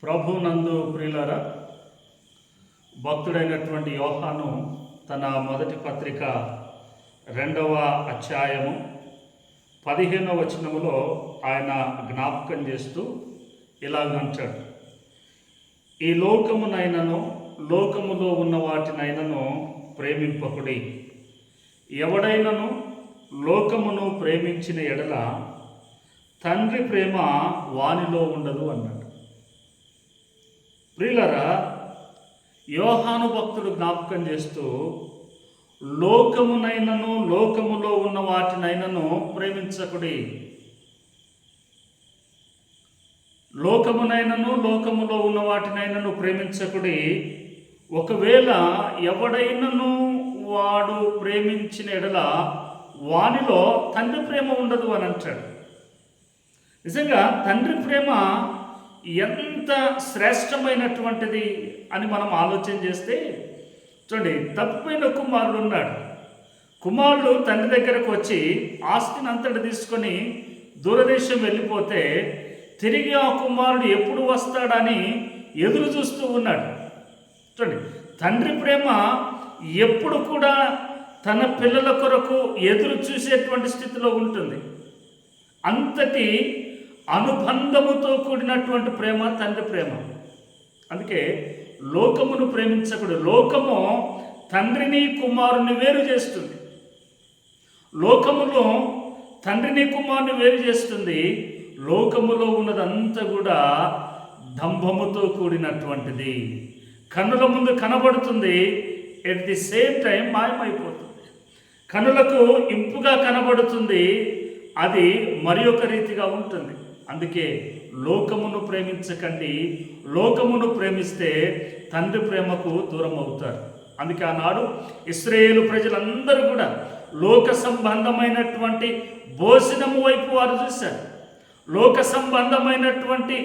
ప్రభునందు ప్రియులారా, భక్తుడైనటువంటి యోహాను తన మొదటి పత్రిక 2వ అధ్యాయము 15వ వచనములో ఆయన జ్ఞాపకం చేస్తూ ఇలాగంటాడు, ఈ లోకమునైనను లోకములో ఉన్న వాటినైనను ప్రేమింపకుడి. ఎవడైనను లోకమును ప్రేమించిన ఎడల తండ్రి ప్రేమ వానిలో ఉండదు అన్నాడు. ప్రియులారా, యోహాను భక్తుడు జ్ఞాపకం చేస్తూ లోకమునైనను లోకములో ఉన్న వాటినైనను ప్రేమించకుడి. లోకమునైనను లోకములో ఉన్న వాటినైనను ప్రేమించకుడి. ఒకవేళ ఎవడైనను వాడు ప్రేమించిన ఎడల వానిలో తండ్రి ప్రేమ ఉండదు అని అంటాడు. నిజంగా తండ్రి ప్రేమ ఎంత శ్రేష్టమైనటువంటిది అని మనం ఆలోచన చేస్తే చూడండి, తప్పిపోయిన కుమారుడు ఉన్నాడు. కుమారుడు తండ్రి దగ్గరకు వచ్చి ఆస్తిని అంతటి తీసుకొని దూరదేశం వెళ్ళిపోతే తిరిగి ఆ కుమారుడు ఎప్పుడు వస్తాడని ఎదురు చూస్తూ ఉన్నాడు. చూడండి, తండ్రి ప్రేమ ఎప్పుడు కూడా తన పిల్లల కొరకు ఎదురు చూసేటువంటి స్థితిలో ఉంటుంది. అంతటి అనుబంధముతో కూడినటువంటి ప్రేమ తండ్రి ప్రేమ. అందుకే లోకమును ప్రేమించకూడదు. లోకము తండ్రిని కుమారుని వేరు చేస్తుంది. లోకములో తండ్రిని కుమారుని వేరు చేస్తుంది. లోకములో ఉన్నదంతా కూడా దంభముతో కూడినటువంటిది. కన్నుల ముందు కనబడుతుంది, ఎట్ ది సేమ్ టైం మాయమైపోతుంది. కన్నులకు ఇంపుగా కనబడుతుంది, అది మరి ఒక రీతిగా ఉంటుంది. అందుకే లోకమును ప్రేమించకండి. లోకమును ప్రేమిస్తే తండ్రి ప్రేమకు దూరం అవుతారు. అందుకే ఆనాడు ఇశ్రాయేలు ప్రజలందరూ కూడా లోక సంబంధమైనటువంటి భోజనము వైపు వారు చూశారు. లోక సంబంధమైనటువంటి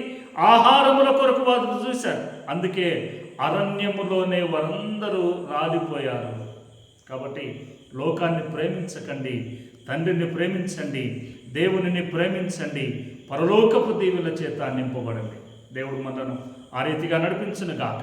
ఆహారముల కొరకు వారు చూశారు. అందుకే అరణ్యములోనే వారందరూ రాలిపోయారు. కాబట్టి లోకాన్ని ప్రేమించకండి, తండ్రిని ప్రేమించండి, దేవునిని ప్రేమించండి, పరలోకపు దీవుల చేత నింపబడండి. దేవుడు మనను ఆ రీతిగా నడిపించును గాక.